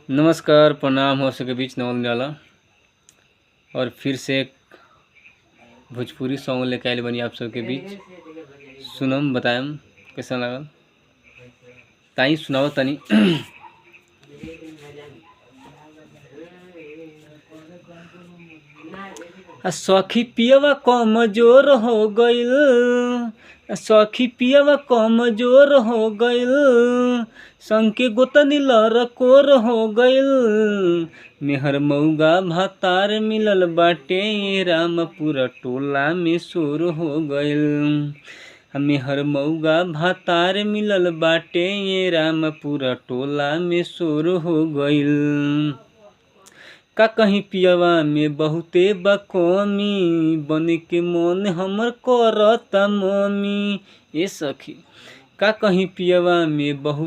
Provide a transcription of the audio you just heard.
नमस्कार, प्रणाम हो सके बीच नवल निराला। और फिर से एक भोजपुरी सॉन्ग लेके आयल बनी आप सबके बीच। सुनम बताएम कैसा लगल, ताई सुनाओ तनी। सखी पियवा कमजोर हो गइल, सखी पियवा कमजोर हो गइल, संग के गोतनी लरकोर हो गइल। मेहर मऊगा भातार मिलल बाटे, रामपुरा टोला में शोर हो गइल। मेहर मऊगा भातार मिलल बाटे, रामपुरा टोला में शोर हो गइल। का कहीं पियवा में बहुते बकमी, बने के मन हमर करता मम्मी। ए सखी का कहीं पियवा में बहुत